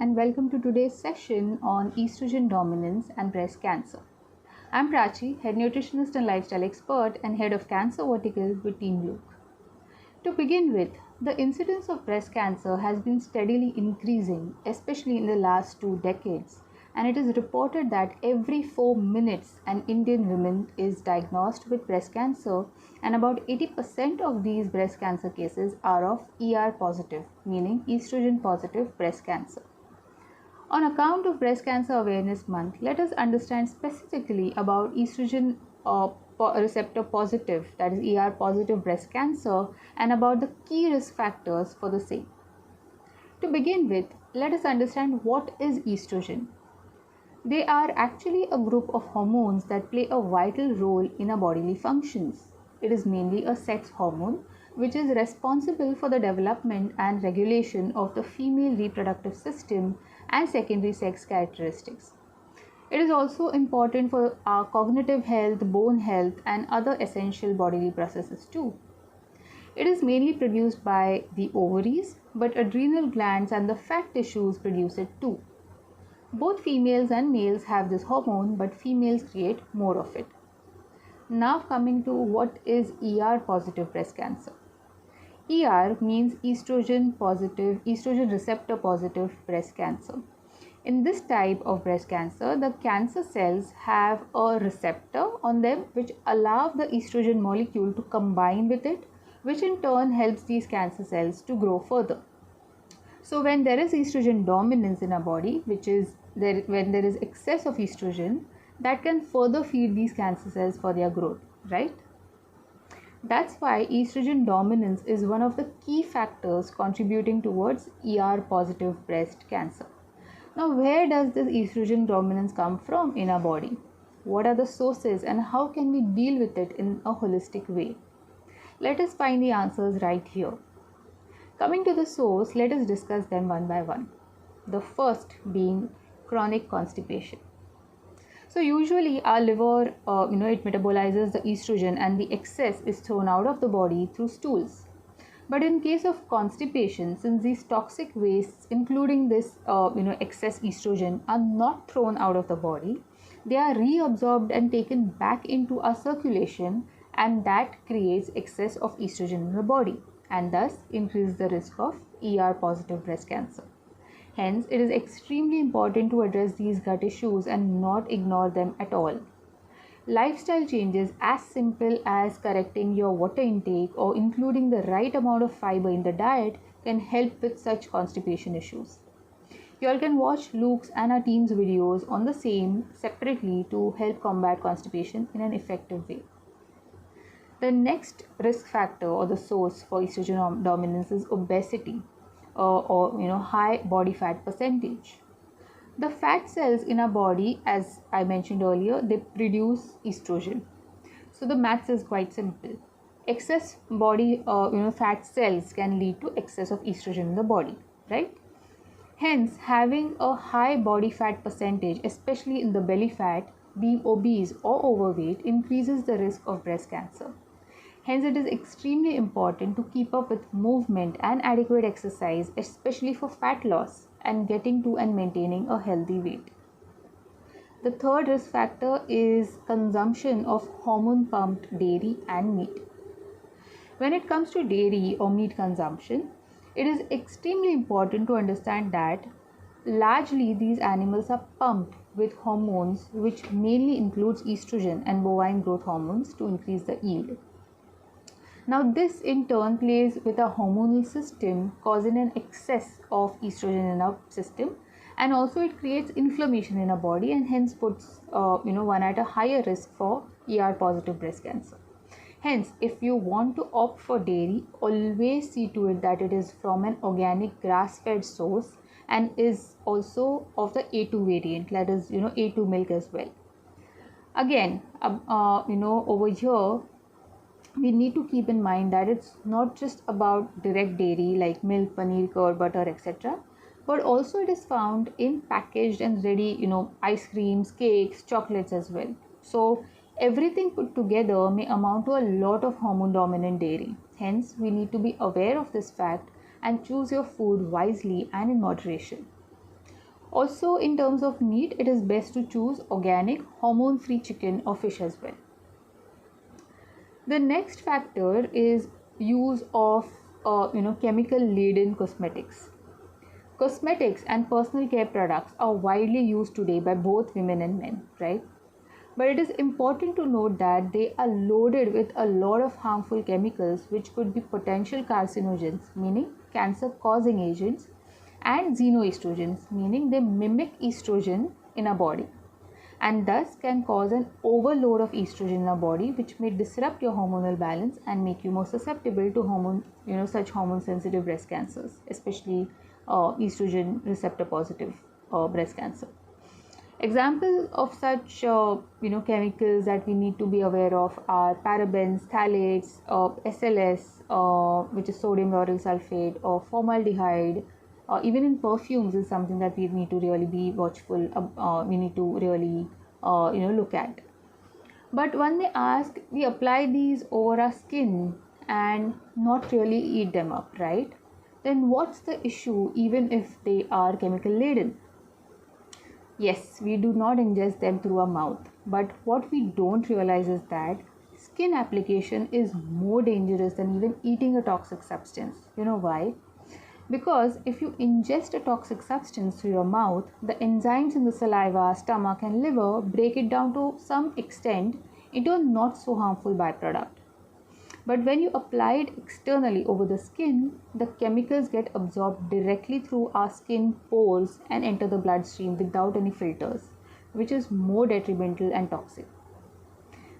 and welcome to today's session on estrogen dominance and breast cancer. I'm Prachi, Head Nutritionist and Lifestyle Expert and Head of Cancer Vertical with Team Luke. To begin with, the incidence of breast cancer has been steadily increasing, especially in the last 2 decades, and it is reported that every 4 minutes an Indian woman is diagnosed with breast cancer, and about 80% of these breast cancer cases are of ER positive, meaning estrogen positive breast cancer. On account of Breast Cancer Awareness Month, let us understand specifically about estrogen receptor positive, that is ER positive breast cancer, and about the key risk factors for the same. To begin with, let us understand what is estrogen. They are actually a group of hormones that play a vital role in our bodily functions. It is mainly a sex hormone which is responsible for the development and regulation of the female reproductive system and secondary sex characteristics. It is also important for our cognitive health, bone health, and other essential bodily processes too. It is mainly produced by the ovaries, but adrenal glands and the fat tissues produce it too. Both females and males have this hormone, but females create more of it. Now coming to what is ER positive breast cancer. ER means estrogen receptor positive breast cancer. In this type of breast cancer, the cancer cells have a receptor on them which allow the estrogen molecule to combine with it, which in turn helps these cancer cells to grow further. So when there is estrogen dominance in our body, when there is excess of estrogen, that can further feed these cancer cells for their growth, right? That's why estrogen dominance is one of the key factors contributing towards ER positive breast cancer. Now, where does this estrogen dominance come from in our body? What are the sources and how can we deal with it in a holistic way? Let us find the answers right here. Coming to the source, let us discuss them one by one. The first being chronic constipation. So usually our liver, it metabolizes the estrogen and the excess is thrown out of the body through stools. But in case of constipation, since these toxic wastes, including this, excess estrogen, are not thrown out of the body, they are reabsorbed and taken back into our circulation, and that creates excess of estrogen in the body, and thus increases the risk of ER positive breast cancer. Hence, it is extremely important to address these gut issues and not ignore them at all. Lifestyle changes as simple as correcting your water intake or including the right amount of fiber in the diet can help with such constipation issues. You all can watch Luke's and our team's videos on the same separately to help combat constipation in an effective way. The next risk factor or the source for estrogen dominance is obesity or high body fat percentage. The fat cells in our body, as I mentioned earlier, they produce estrogen. So the maths is quite simple. Excess body fat cells can lead to excess of estrogen in the body, right? Hence, having a high body fat percentage, especially in the belly fat, being obese or overweight increases the risk of breast cancer. Hence, it is extremely important to keep up with movement and adequate exercise, especially for fat loss and getting to and maintaining a healthy weight. The third risk factor is consumption of hormone-pumped dairy and meat. When it comes to dairy or meat consumption, it is extremely important to understand that largely these animals are pumped with hormones which mainly includes estrogen and bovine growth hormones to increase the yield. Now this in turn plays with our hormonal system, causing an excess of estrogen in our system, and also it creates inflammation in our body and hence puts one at a higher risk for ER positive breast cancer. Hence, if you want to opt for dairy, always see to it that it is from an organic grass-fed source and is also of the A2 variant, that is A2 milk as well. Again, over here we need to keep in mind that it's not just about direct dairy like milk, paneer, curd, butter, etc. But also it is found in packaged and ready, ice creams, cakes, chocolates as well. So everything put together may amount to a lot of hormone dominant dairy. Hence, we need to be aware of this fact and choose your food wisely and in moderation. Also, in terms of meat, it is best to choose organic, hormone-free chicken or fish as well. The next factor is use of chemical-laden cosmetics. Cosmetics and personal care products are widely used today by both women and men, right? But it is important to note that they are loaded with a lot of harmful chemicals which could be potential carcinogens, meaning cancer causing agents, and xenoestrogens, meaning they mimic estrogen in our body and thus can cause an overload of estrogen in our body, which may disrupt your hormonal balance and make you more susceptible to such hormone sensitive breast cancers, especially estrogen receptor positive breast cancer. Examples of such chemicals that we need to be aware of are parabens, phthalates, SLS, which is sodium lauryl sulfate, or formaldehyde. Even in perfumes is something that we need to really be watchful. We need to really look at. But when they ask, we apply these over our skin and not really eat them up, right? Then what's the issue even if they are chemical laden? Yes, we do not ingest them through our mouth, but what we don't realize is that skin application is more dangerous than even eating a toxic substance. You know why? Because if you ingest a toxic substance through your mouth, the enzymes in the saliva, stomach, and liver break it down to some extent into a not so harmful byproduct. But when you apply it externally over the skin, the chemicals get absorbed directly through our skin pores and enter the bloodstream without any filters, which is more detrimental and toxic.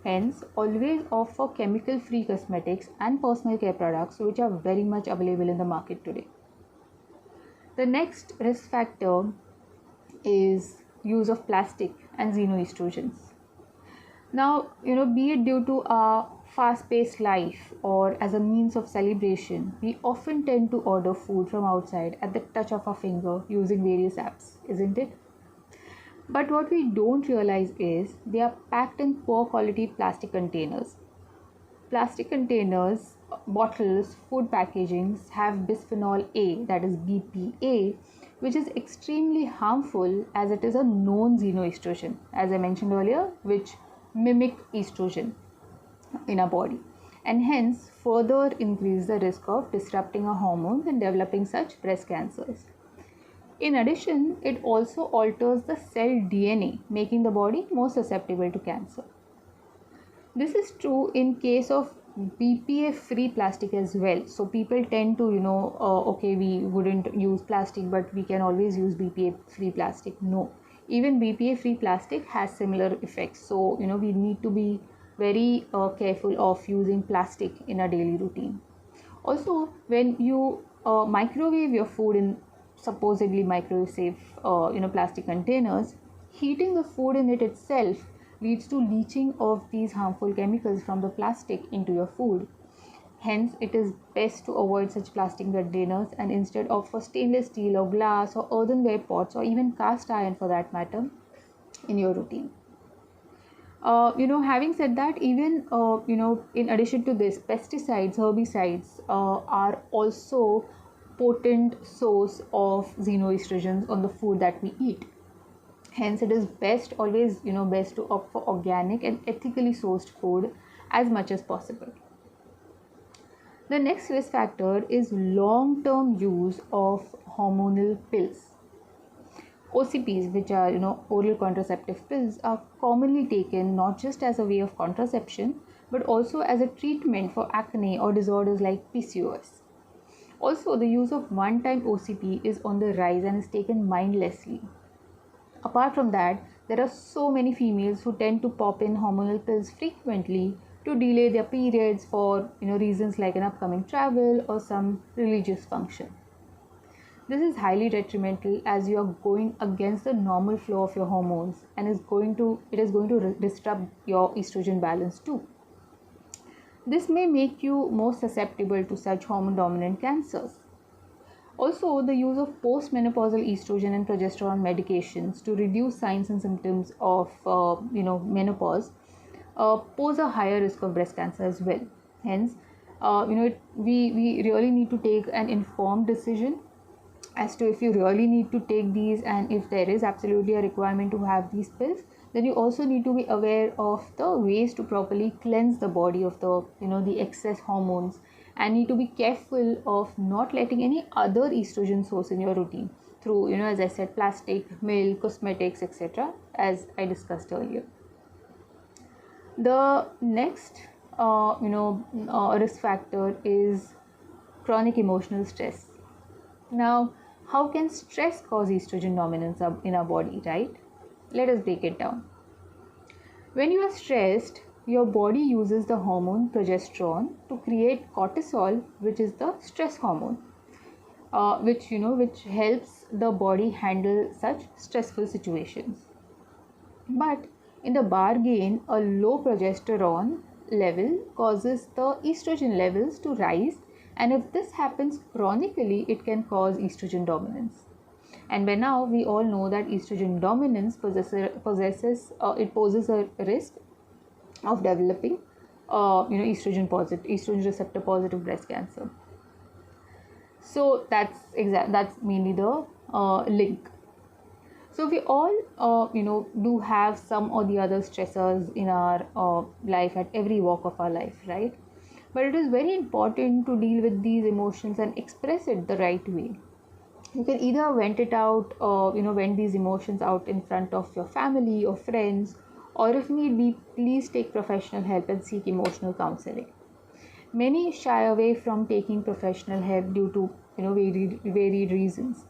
Hence, always opt for chemical-free cosmetics and personal care products, which are very much available in the market today. The next risk factor is use of plastic and xenoestrogens. Now, be it due to our fast-paced life or as a means of celebration, we often tend to order food from outside at the touch of our finger using various apps, isn't it? But what we don't realize is they are packed in poor quality plastic containers. Plastic containers, bottles, food packagings have bisphenol A, that is BPA, which is extremely harmful as it is a known xenoestrogen, as I mentioned earlier, which mimic estrogen in our body and hence further increase the risk of disrupting our hormones and developing such breast cancers. In addition, it also alters the cell DNA, making the body more susceptible to cancer. This is true in case of BPA free plastic as well. So people tend to okay, we wouldn't use plastic but we can always use BPA free plastic. No, even BPA free plastic has similar effects. So we need to be very careful of using plastic in our daily routine. Also, when you microwave your food in supposedly microwave safe plastic containers, heating the food in it itself leads to leaching of these harmful chemicals from the plastic into your food. Hence, it is best to avoid such plastic containers and instead opt for stainless steel or glass or earthenware pots or even cast iron for that matter in your routine. Having said that, even in addition to this, pesticides, herbicides are also potent source of xenoestrogens on the food that we eat. Hence, it is always best to opt for organic and ethically sourced food as much as possible. The next risk factor is long-term use of hormonal pills. OCPs, which are oral contraceptive pills, are commonly taken not just as a way of contraception but also as a treatment for acne or disorders like PCOS. Also, the use of one-time OCP is on the rise and is taken mindlessly. Apart from that, there are so many females who tend to pop in hormonal pills frequently to delay their periods for reasons like an upcoming travel or some religious function. This is highly detrimental as you are going against the normal flow of your hormones and it is going to disrupt your estrogen balance too. This may make you more susceptible to such hormone dominant cancers. Also, the use of postmenopausal estrogen and progesterone medications to reduce signs and symptoms of menopause pose a higher risk of breast cancer as well. Hence, we really need to take an informed decision as to if you really need to take these, and if there is absolutely a requirement to have these pills, then you also need to be aware of the ways to properly cleanse the body of the excess hormones, and need to be careful of not letting any other estrogen source in your routine through, as I said, plastic, milk, cosmetics, etc., as I discussed earlier. The next risk factor is chronic emotional stress. Now, how can stress cause estrogen dominance in our body, right? Let us break it down. When you are stressed, your body uses the hormone progesterone to create cortisol, which is the stress hormone, which helps the body handle such stressful situations. But in the bargain, a low progesterone level causes the estrogen levels to rise, and if this happens chronically, it can cause estrogen dominance. And by now we all know that estrogen dominance poses a risk of developing estrogen receptor positive breast cancer. So that's mainly the link. So we all do have some or the other stressors in our life at every walk of our life, right? But it is very important to deal with these emotions and express it the right way. You can either vent it out, vent these emotions out in front of your family or friends, or if need be, please take professional help and seek emotional counseling. Many shy away from taking professional help due to varied reasons.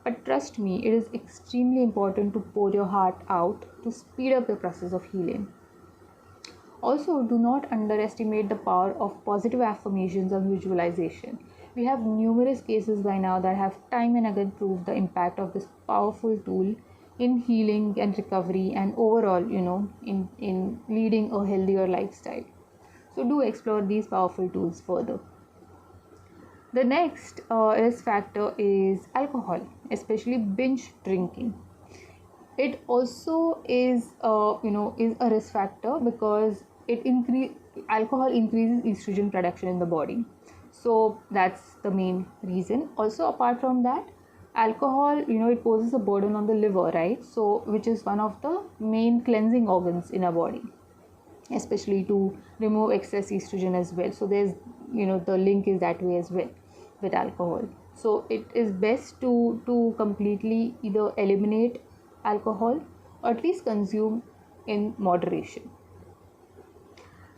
But trust me, it is extremely important to pour your heart out to speed up the process of healing. Also, do not underestimate the power of positive affirmations and visualization. We have numerous cases by now that have time and again proved the impact of this powerful tool in healing and recovery, and overall, in leading a healthier lifestyle. So do explore these powerful tools further. The next risk factor is alcohol, especially binge drinking. It also is a risk factor because alcohol increases estrogen production in the body. So that's the main reason. Also, apart from that, alcohol, it poses a burden on the liver, right? So which is one of the main cleansing organs in our body, especially to remove excess estrogen as well. So there's the link is that way as well with alcohol. So it is best to completely either eliminate alcohol or at least consume in moderation.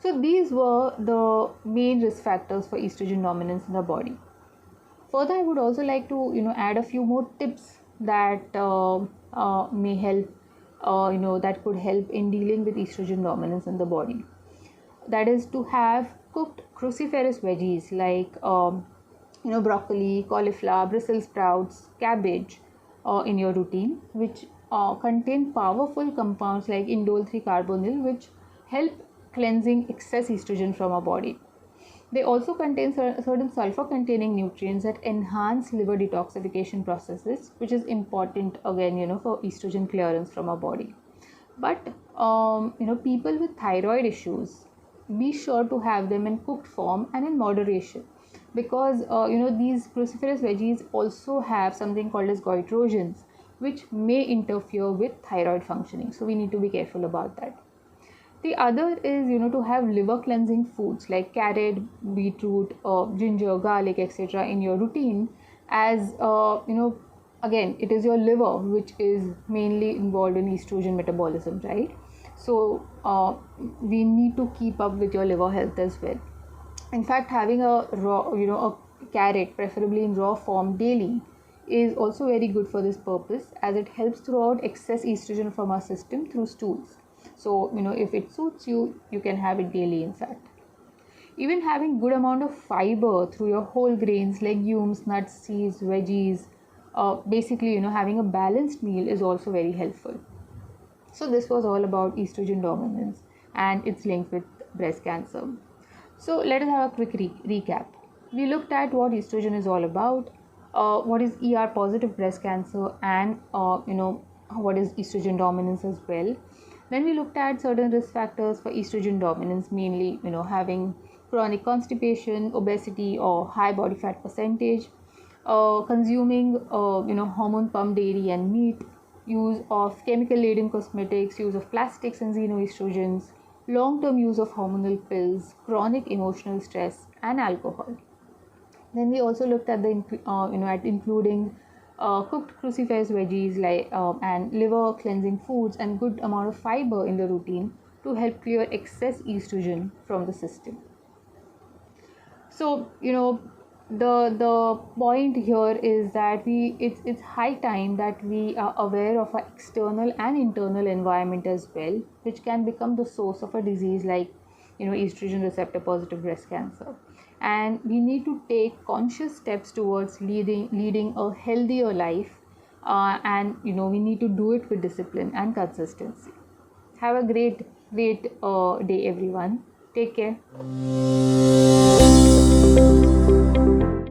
So these were the main risk factors for estrogen dominance in the body. Further, I would also like to add a few more tips that may help that could help in dealing with estrogen dominance in the body. That is to have cooked cruciferous veggies like broccoli, cauliflower, Brussels sprouts, cabbage in your routine, which contain powerful compounds like indole-3-carbonyl, which help cleansing excess estrogen from our body. They also contain certain sulfur-containing nutrients that enhance liver detoxification processes, which is important again, for estrogen clearance from our body. But people with thyroid issues, be sure to have them in cooked form and in moderation, because these cruciferous veggies also have something called as goitrogens, which may interfere with thyroid functioning. So we need to be careful about that. The other is to have liver cleansing foods like carrot, beetroot, ginger, garlic, etc. in your routine, as again, it is your liver which is mainly involved in estrogen metabolism, right? So we need to keep up with your liver health as well. In fact, having a raw a carrot, preferably in raw form, daily is also very good for this purpose, as it helps throw out excess estrogen from our system through stools. So if it suits you, you can have it daily. In fact, even having good amount of fiber through your whole grains, legumes, nuts, seeds, veggies, basically having a balanced meal is also very helpful. So this was all about estrogen dominance and its link with breast cancer. So let us have a quick recap. We looked at what estrogen is all about, what is ER positive breast cancer, and what is estrogen dominance as well. Then we looked at certain risk factors for estrogen dominance, mainly having chronic constipation, obesity, or high body fat percentage. consuming hormone pump dairy and meat, use of chemical laden cosmetics, use of plastics and xenoestrogens, long-term use of hormonal pills, chronic emotional stress, and alcohol. Then we also looked at at including cooked cruciferous veggies and liver cleansing foods and good amount of fiber in the routine to help clear excess estrogen from the system. So the point here is that it's high time that we are aware of our external and internal environment as well, which can become the source of a disease like estrogen receptor positive breast cancer. And we need to take conscious steps towards leading a healthier life, and we need to do it with discipline and consistency. Have a great day everyone. Take care.